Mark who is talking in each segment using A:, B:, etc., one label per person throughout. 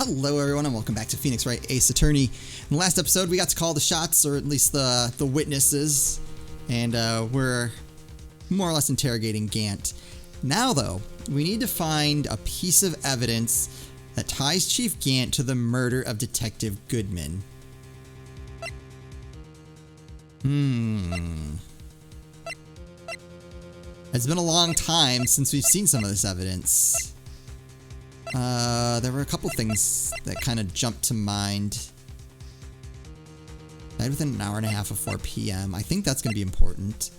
A: Hello everyone and welcome back to Phoenix Wright, Ace Attorney. In the last episode we got to call the shots, or at least the witnesses, and we're more or less interrogating Gant. Now though, we need to find a piece of evidence that ties Chief Gant to the murder of Detective Goodman. It's been a long time since we've seen some of this evidence. There were a couple things that kind of jumped to mind. Died within an hour and a half of 4 p.m. I think that's going to be important.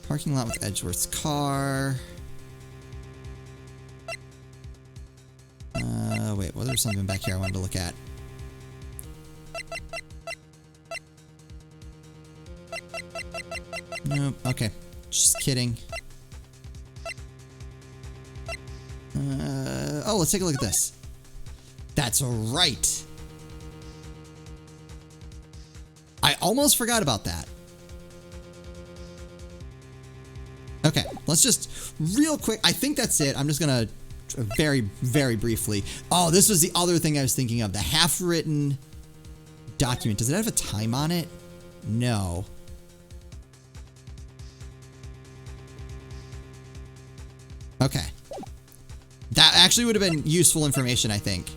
A: Parking lot with Edgeworth's car. Wait, was there something back here I wanted to look at? Nope, okay. Just kidding. Oh, let's take a look at this. That's right. I almost forgot about that. Okay, let's just real quick. I think that's it. I'm just gonna very, very briefly. Oh, this was the other thing I was thinking of. The half-written document. Does it have a time on it? No. Okay. That actually would have been useful information, I think.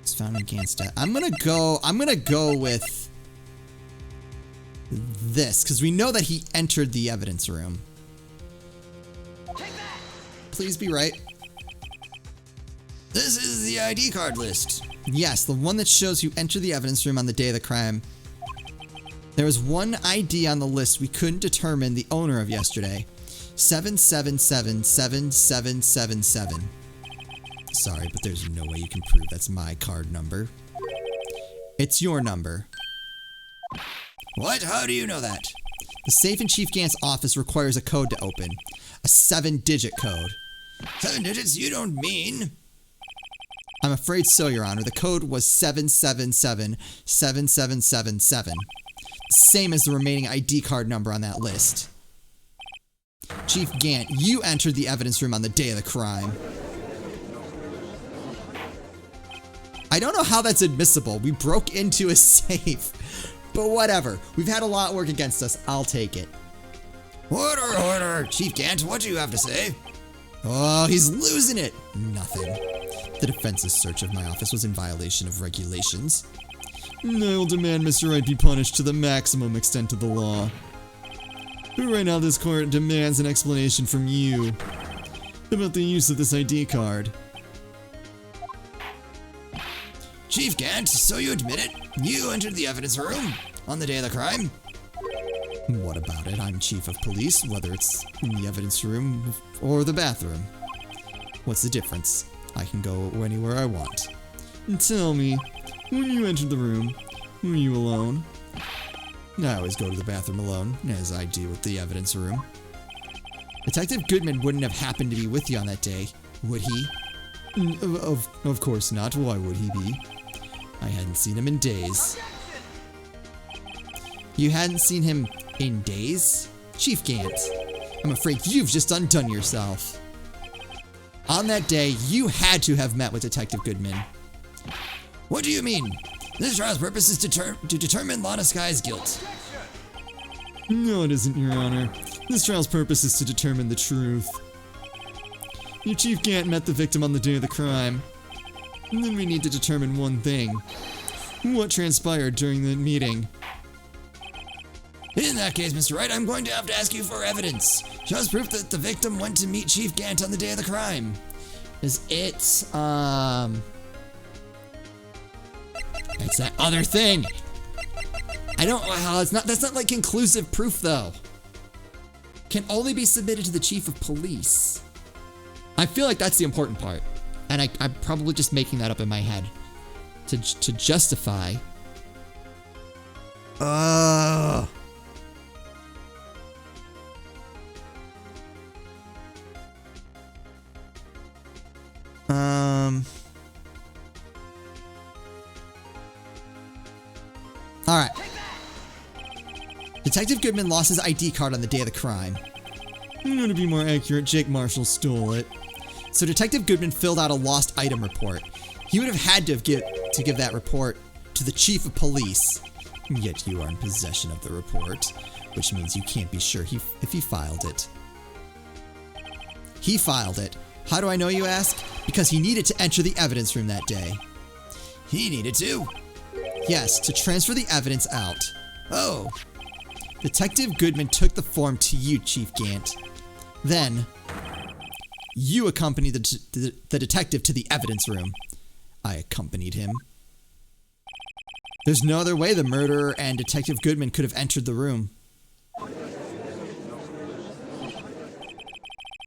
A: It's found in Gant's death. I'm gonna go with this, because we know that he entered the evidence room. Please be right. This is the ID card list. Yes, the one that shows who entered the evidence room on the day of the crime. There was one ID on the list we couldn't determine the owner of yesterday. 7777777. Sorry, but there's no way you can prove that's my card number. It's your number. What? How do you know that? The safe in Chief Gant's office requires a code to open. A 7-digit code. 7 digits? You don't mean? I'm afraid so, Your Honor. The code was 7777777. Same as the remaining ID card number on that list. Chief Gant, you entered the evidence room on the day of the crime. I don't know how that's admissible. We broke into a safe. But whatever. We've had a lot work against us. I'll take it. Order, order. Chief Gant, what do you have to say? Oh, he's losing it. Nothing. The defense's search of my office was in violation of regulations. I will demand Mr. Wright be punished to the maximum extent of the law. But right now this court demands an explanation from you about the use of this ID card. Chief Gant, so you admit it? You entered the evidence room on the day of the crime? What about it? I'm chief of police, whether it's in the evidence room or the bathroom. What's the difference? I can go anywhere I want. And tell me, when you entered the room, were you alone? I always go to the bathroom alone, as I do with the evidence room. Detective Goodman wouldn't have happened to be with you on that day, would he? Of course not. Why would he be? I hadn't seen him in days. You hadn't seen him in days? Chief Gant, I'm afraid you've just undone yourself. On that day, you had to have met with Detective Goodman. What do you mean? This trial's purpose is to determine Lana Sky's guilt. No, it isn't, Your Honor. This trial's purpose is to determine the truth. Your Chief Gant met the victim on the day of the crime. And then we need to determine one thing. What transpired during the meeting? In that case, Mr. Wright, I'm going to have to ask you for evidence. Shows proof that the victim went to meet Chief Gant on the day of the crime. Is it, it's that other thing. I don't, well, that's not like conclusive proof though. Can only be submitted to the chief of police. I feel like that's the important part. And I'm probably just making that up in my head. To justify. Alright. Detective Goodman lost his ID card on the day of the crime. To be more accurate, Jake Marshall stole it. So Detective Goodman filled out a lost item report. He would have had to give that report to the chief of police. Yet you are in possession of the report, which means you can't be sure if he filed it. He filed it. How do I know, you ask? Because he needed to enter the evidence room that day. He needed to? Yes, to transfer the evidence out. Oh. Detective Goodman took the form to you, Chief Gant. Then, you accompanied the detective to the evidence room. I accompanied him. There's no other way the murderer and Detective Goodman could have entered the room.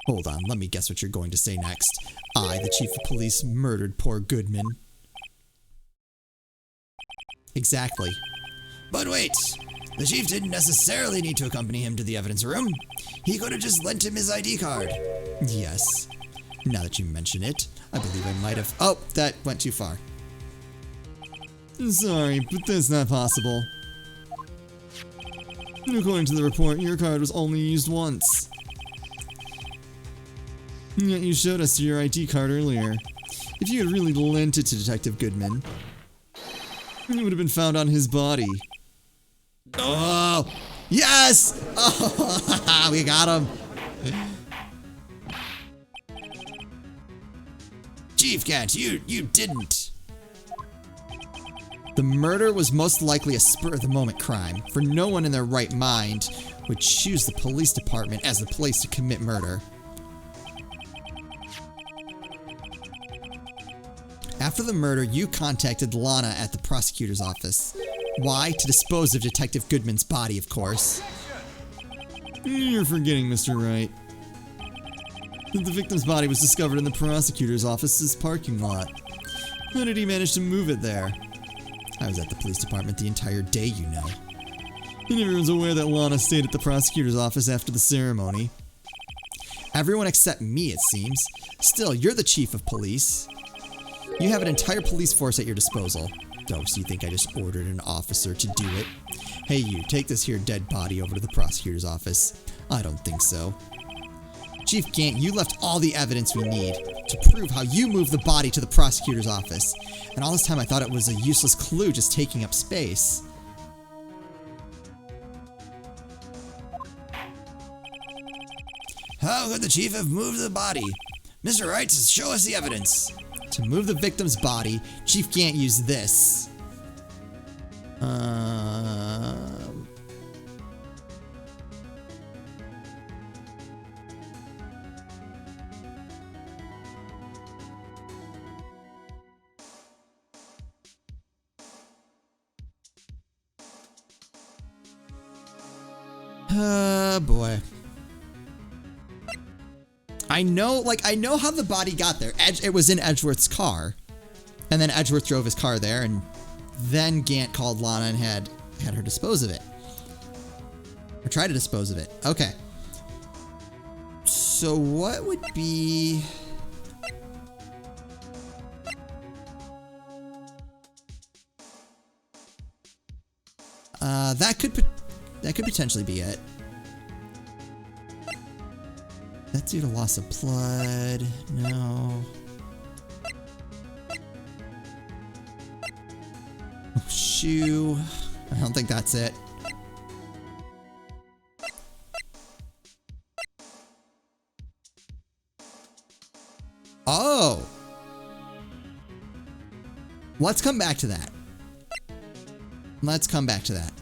A: Hold on, let me guess what you're going to say next. I, the chief of police, murdered poor Goodman. Exactly. But wait, the chief didn't necessarily need to accompany him to the evidence room. He could have just lent him his ID card. Yes. Now that you mention it, I believe I might have... Oh, that went too far. Sorry, but that's not possible. According to the report, your card was only used once. Yet you showed us your ID card earlier. If you had really lent it to Detective Goodman, it would have been found on his body. Oh! Yes! Oh, we got him! Chief Gant, you didn't. The murder was most likely a spur-of-the-moment crime, for no one in their right mind would choose the police department as the place to commit murder. After the murder, you contacted Lana at the prosecutor's office. Why? To dispose of Detective Goodman's body, of course. You're forgetting, Mr. Wright. The victim's body was discovered in the prosecutor's office's parking lot. How did he manage to move it there? I was at the police department the entire day, you know. And everyone's aware that Lana stayed at the prosecutor's office after the ceremony. Everyone except me, it seems. Still, you're the chief of police. You have an entire police force at your disposal. Oh, so you think I just ordered an officer to do it? Hey you, take this here dead body over to the prosecutor's office. I don't think so. Chief Gant, you left all the evidence we need to prove how you moved the body to the prosecutor's office. And all this time I thought it was a useless clue just taking up space. How could the chief have moved the body? Mr. Wright, show us the evidence. To move the victim's body, Chief Gant used this. Boy. I know how the body got there. It was in Edgeworth's car. And then Edgeworth drove his car there, and then Gant called Lana and had her dispose of it. Or try to dispose of it. Okay. So what would be... that could potentially be it. That's due to loss of blood. No. Oh, shoe. I don't think that's it. Oh! Let's come back to that. Let's come back to that.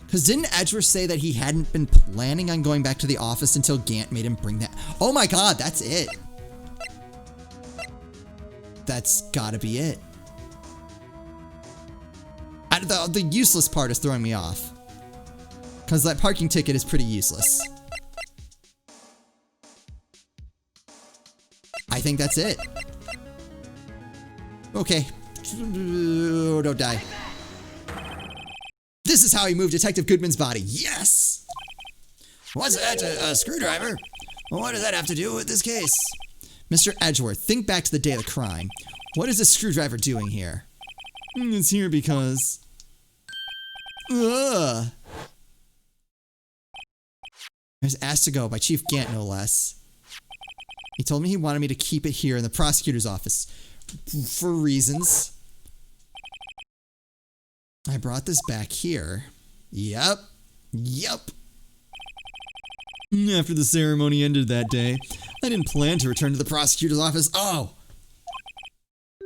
A: Because didn't Edgeworth say that he hadn't been planning on going back to the office until Gant made him bring that? Oh my god, that's it. That's gotta be it. The useless part is throwing me off. Because that parking ticket is pretty useless. I think that's it. Okay. Don't die. This is how he moved Detective Goodman's body. Yes! What's that? A screwdriver? Well, what does that have to do with this case? Mr. Edgeworth, think back to the day of the crime. What is this screwdriver doing here? It's here because... Ugh. I was asked to go by Chief Gant, no less. He told me he wanted me to keep it here in the prosecutor's office. For reasons. I brought this back here. Yep. After the ceremony ended that day, I didn't plan to return to the prosecutor's office. Oh!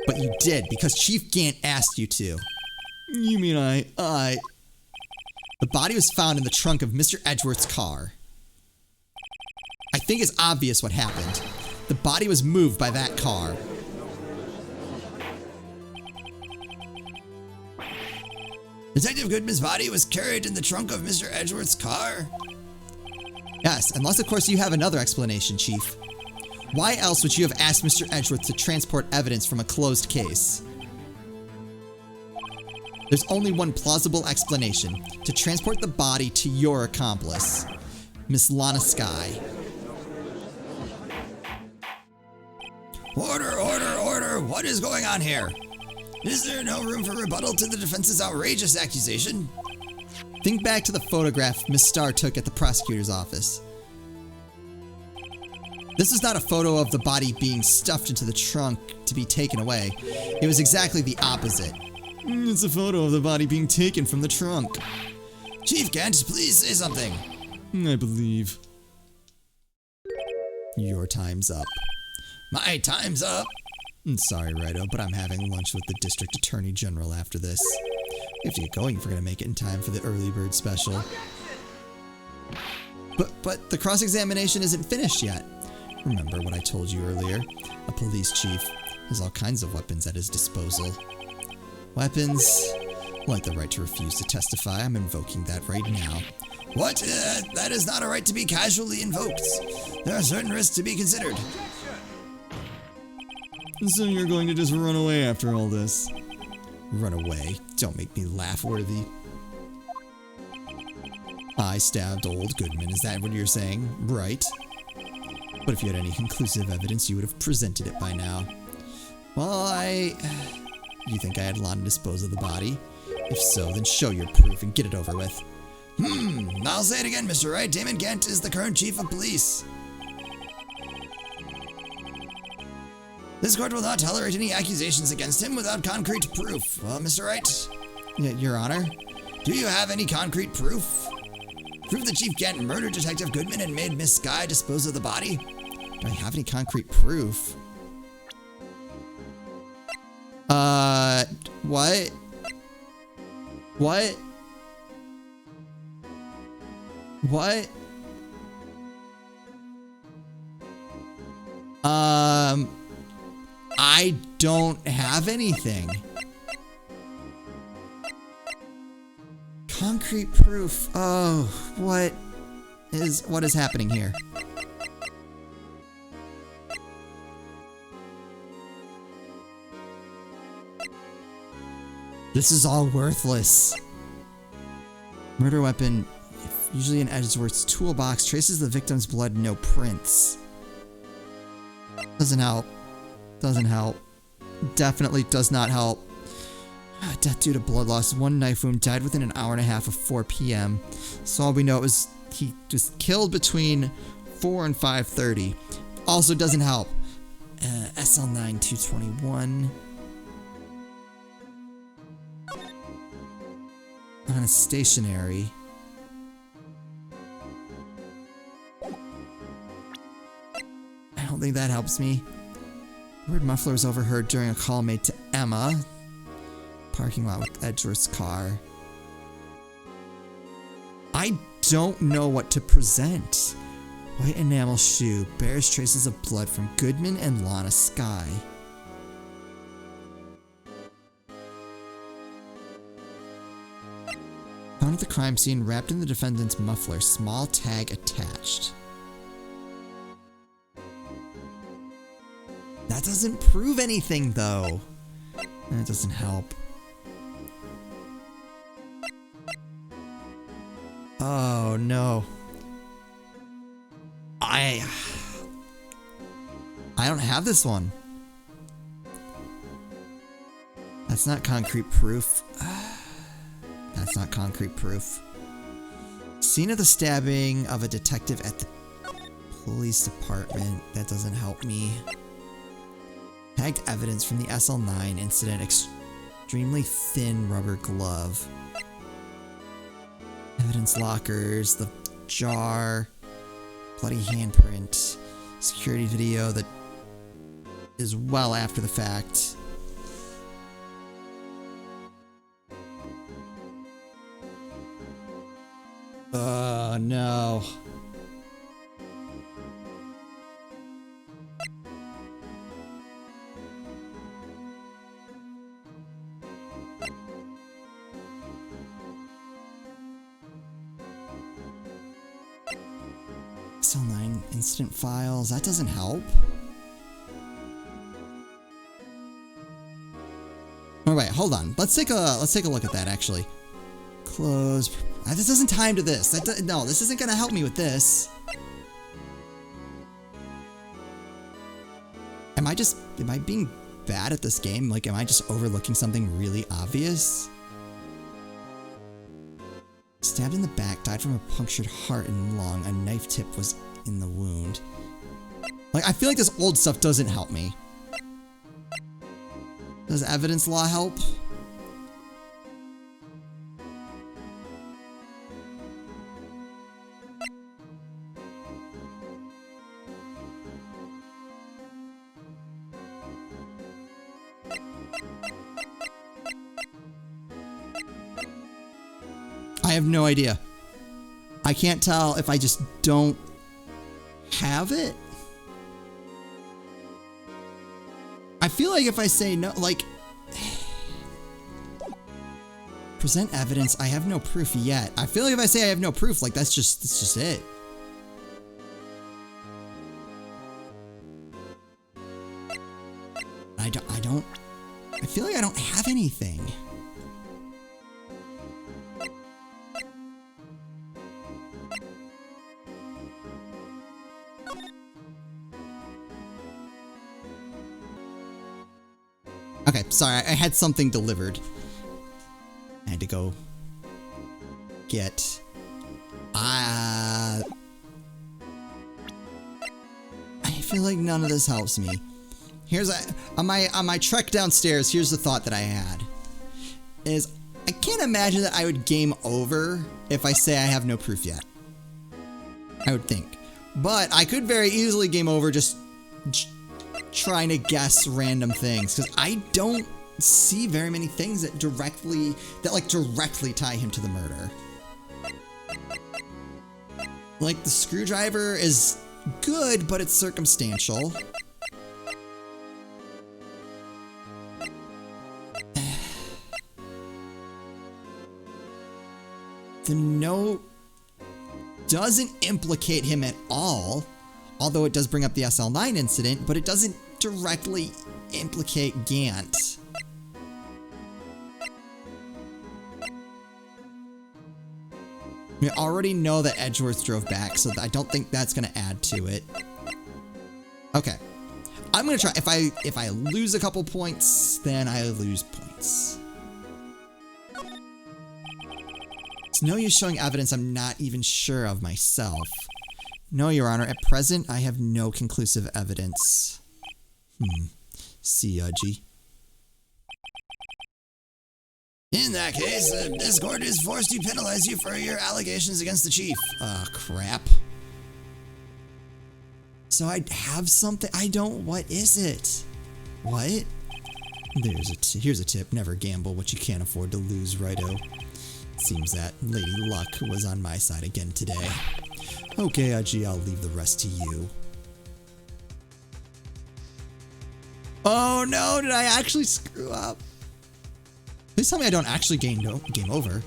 A: But you did, because Chief Gant asked you to. You mean I... The body was found in the trunk of Mr. Edgeworth's car. I think it's obvious what happened. The body was moved by that car. Detective Goodman's body was carried in the trunk of Mr. Edgeworth's car? Yes, unless of course you have another explanation, Chief. Why else would you have asked Mr. Edgeworth to transport evidence from a closed case? There's only one plausible explanation. To transport the body to your accomplice, Miss Lana Skye. Order! What is going on here? Is there no room for rebuttal to the defense's outrageous accusation? Think back to the photograph Miss Starr took at the prosecutor's office. This is not a photo of the body being stuffed into the trunk to be taken away. It was exactly the opposite. It's a photo of the body being taken from the trunk. Chief Gant, please say something. I believe. Your time's up. My time's up? Sorry, Righto, but I'm having lunch with the District Attorney General after this. We have to get going if we're going to make it in time for the early bird special. But the cross-examination isn't finished yet. Remember what I told you earlier? A police chief has all kinds of weapons at his disposal. Weapons? Like the right to refuse to testify. I'm invoking that right now. What? That is not a right to be casually invoked. There are certain risks to be considered. So you're going to just run away after all this? Run away? Don't make me laugh, Worthy. I stabbed old Goodman, is that what you're saying? Right. But if you had any conclusive evidence, you would have presented it by now. Well, You think I had Lana dispose of the body? If so, then show your proof and get it over with. I'll say it again, Mr. Wright. Damon Gant is the current chief of police. This court will not tolerate any accusations against him without concrete proof. Mr. Wright? Your Honor? Do you have any concrete proof? Proof that Chief Gant murdered Detective Goodman and made Miss Skye dispose of the body? Do I have any concrete proof? What? What? What? I don't have anything. Concrete proof. Oh, what is happening here? This is all worthless. Murder weapon, usually in Edgeworth's toolbox, traces the victim's blood, no prints. Doesn't help. Doesn't help. Definitely does not help. Death due to blood loss. One knife wound. Died within an hour and a half of 4 p.m. So all we know is he was killed between 4 and 5:30. Also doesn't help. SL9 221. On a stationary. I don't think that helps me. The word muffler was overheard during a call made to Emma. Parking lot with Edgeworth's car. I don't know what to present. White enamel shoe bears traces of blood from Goodman and Lana Skye. Found at the crime scene, wrapped in the defendant's muffler, small tag attached. That doesn't prove anything, though. That doesn't help. Oh, no. I don't have this one. That's not concrete proof. That's not concrete proof. Scene of the stabbing of a detective at the police department. That doesn't help me. Tagged evidence from the SL9 incident. Extremely thin rubber glove. Evidence lockers. The jar. Bloody handprint. Security video that is well after the fact. No. SL9 incident files. That doesn't help. All right, hold on. Let's take a look at that actually. Close. This doesn't time to this. No, this isn't gonna help me with this. Am I being bad at this game? Like, am I just overlooking something really obvious? Stabbed in the back, died from a punctured heart and lung. A knife tip was in the wound. Like, I feel like this old stuff doesn't help me. Does evidence law help? I have no idea. I can't tell if I just don't have it. I feel like if I say no, like, present evidence, I have no proof yet. I feel like if I say I have no proof, like that's just it. I feel like I don't have anything. Okay, sorry, I had something delivered. I had to go get... I feel like none of this helps me. On my trek downstairs, here's the thought that I had. I can't imagine that I would game over if I say I have no proof yet. I would think. But I could very easily game over just trying to guess random things, because I don't see very many things that directly tie him to the murder. Like, the screwdriver is good, but it's circumstantial. The note doesn't implicate him at all, although it does bring up the SL9 incident, but it doesn't directly implicate Gant. We already know that Edgeworth drove back, so I don't think that's going to add to it. Okay. I'm going to try. If I lose a couple points, then I lose points. It's no use showing evidence I'm not even sure of myself. No, Your Honor. At present, I have no conclusive evidence. G. In that case, this court is forced to penalize you for your allegations against the chief. Crap. So I have something. I don't. What is it? What? Here's a tip. Never gamble what you can't afford to lose, righto. Seems that Lady Luck was on my side again today. Okay, Aji, I'll leave the rest to you. Oh no, did I actually screw up? Please tell me I don't actually game over.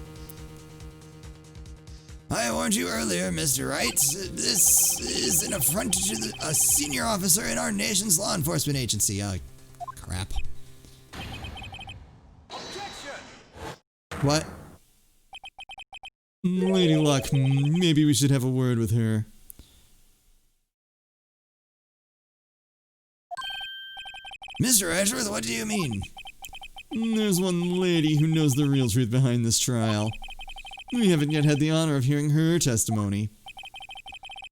A: I warned you earlier, Mr. Wright. This is an affront to a senior officer in our nation's law enforcement agency. Crap. Objection! What? Lady Luck, maybe we should have a word with her. Mr. Edgeworth, what do you mean? There's one lady who knows the real truth behind this trial. We haven't yet had the honor of hearing her testimony.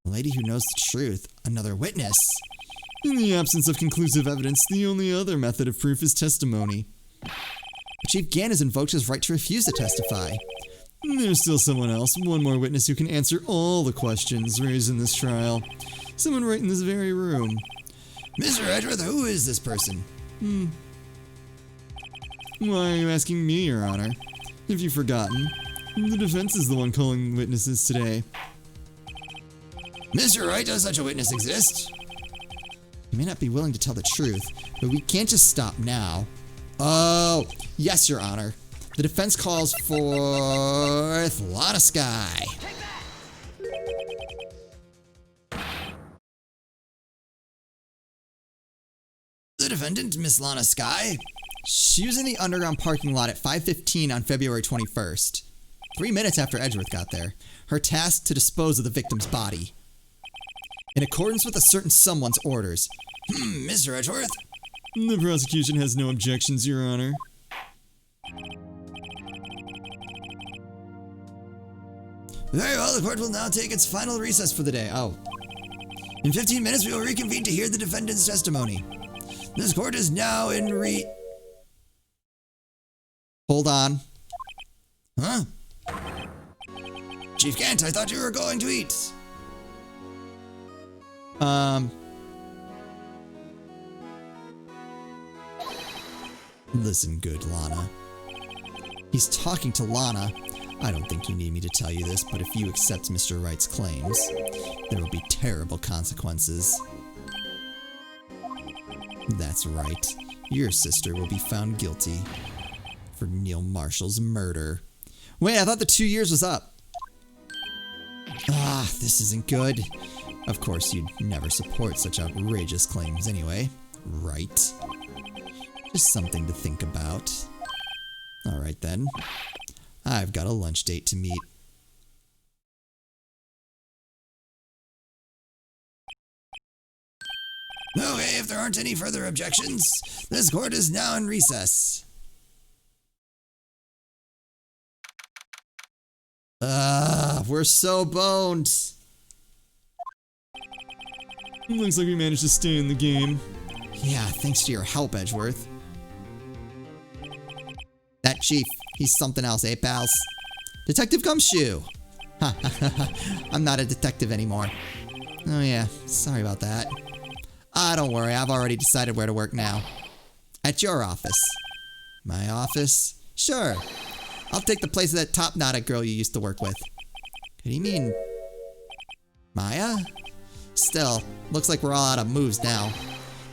A: A lady who knows the truth. Another witness. In the absence of conclusive evidence, the only other method of proof is testimony. Chief Gann has invoked his right to refuse to testify. There's still someone else, one more witness who can answer all the questions raised in this trial. Someone right in this very room. Mr. Edgeworth, who is this person? Why are you asking me, Your Honor? Have you forgotten? The defense is the one calling witnesses today. Mr. Wright, does such a witness exist? You may not be willing to tell the truth, but we can't just stop now. Oh, yes, Your Honor. The defense calls forth Lana Skye. The defendant, Miss Lana Skye. She was in the underground parking lot at 5:15 on February 21st. 3 minutes after Edgeworth got there. Her task to dispose of the victim's body. In accordance with a certain someone's orders. Mr. Edgeworth? The prosecution has no objections, Your Honor. Very well, the court will now take its final recess for the day. Oh. In 15 minutes, we will reconvene to hear the defendant's testimony. This court is now in Hold on. Huh? Chief Kent, I thought you were going to eat. Listen good, Lana. He's talking to Lana. I don't think you need me to tell you this, but if you accept Mr. Wright's claims, there will be terrible consequences. That's right. Your sister will be found guilty for Neil Marshall's murder. Wait, I thought the 2 years was up. Ah, this isn't good. Of course, you'd never support such outrageous claims anyway, right? Just something to think about. Alright then. I've got a lunch date to meet. Okay, if there aren't any further objections, this court is now in recess. We're so boned. Looks like we managed to stay in the game. Yeah, thanks to your help, Edgeworth. That chief, he's something else, eh, pals? Detective Gumshoe! Ha ha ha, I'm not a detective anymore. Oh yeah, sorry about that. Don't worry, I've already decided where to work now. At your office. My office? Sure. I'll take the place of that top-knotted girl you used to work with. What do you mean? Maya? Still, looks like we're all out of moves now.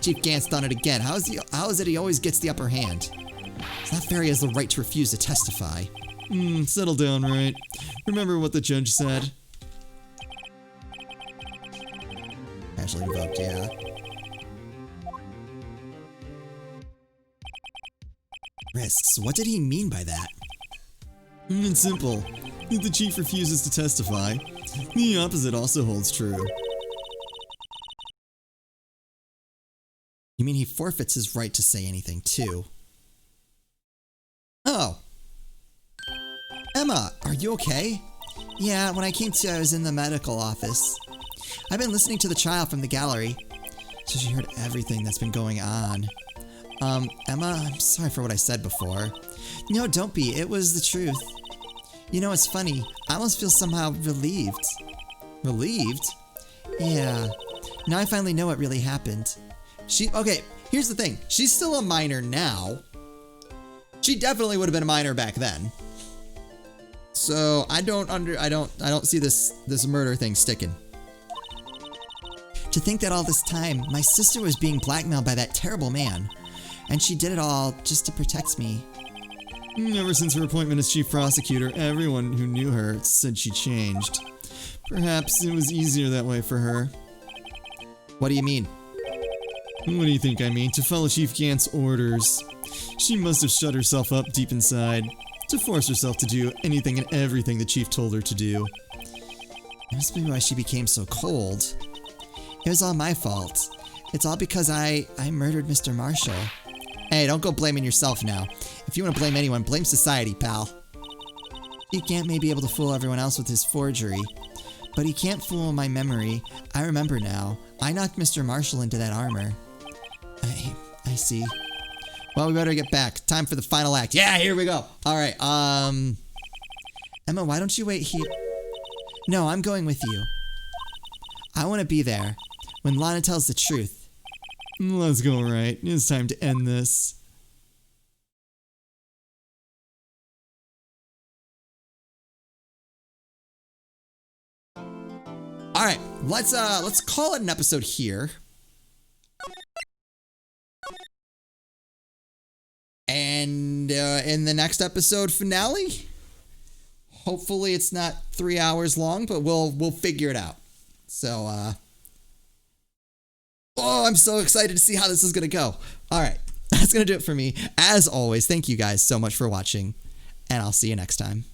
A: Chief Gant's done it again. How is it he always gets the upper hand? It's not fair he has the right to refuse to testify. Settle down, Wright. Remember what the judge said? Actually invoked, yeah. Risks. What did he mean by that? It's simple. If the chief refuses to testify, the opposite also holds true. You mean he forfeits his right to say anything, too? Oh. Emma, are you okay? Yeah, when I came to, I was in the medical office. I've been listening to the trial from the gallery, so she heard everything that's been going on. Emma, I'm sorry for what I said before. No, don't be. It was the truth. You know, it's funny. I almost feel somehow relieved. Relieved? Yeah. Now I finally know what really happened. Okay, here's the thing. She's still a minor now. She definitely would have been a minor back then. So I don't see this murder thing sticking. To think that all this time, my sister was being blackmailed by that terrible man. And she did it all just to protect me. Ever since her appointment as chief prosecutor, everyone who knew her said she changed. Perhaps it was easier that way for her. What do you mean? What do you think I mean? To follow Chief Gant's orders. She must have shut herself up deep inside, to force herself to do anything and everything the chief told her to do. That must be why she became so cold. It was all my fault. It's all because I murdered Mr. Marshall. Hey, don't go blaming yourself now. If you want to blame anyone, blame society, pal. You can't may be able to fool everyone else with his forgery, but he can't fool my memory. I remember now. I knocked Mr. Marshall into that armor. I see. Well, we better get back. Time for the final act. Yeah, here we go. All right. Emma, why don't you wait here? No, I'm going with you. I want to be there when Lana tells the truth. Let's go, Wright. It's time to end this. All right, let's call it an episode here. And in the next episode finale, hopefully it's not 3 hours long, but we'll figure it out. So oh, I'm so excited to see how this is gonna go. All right, that's gonna do it for me. As always, thank you guys so much for watching, and I'll see you next time.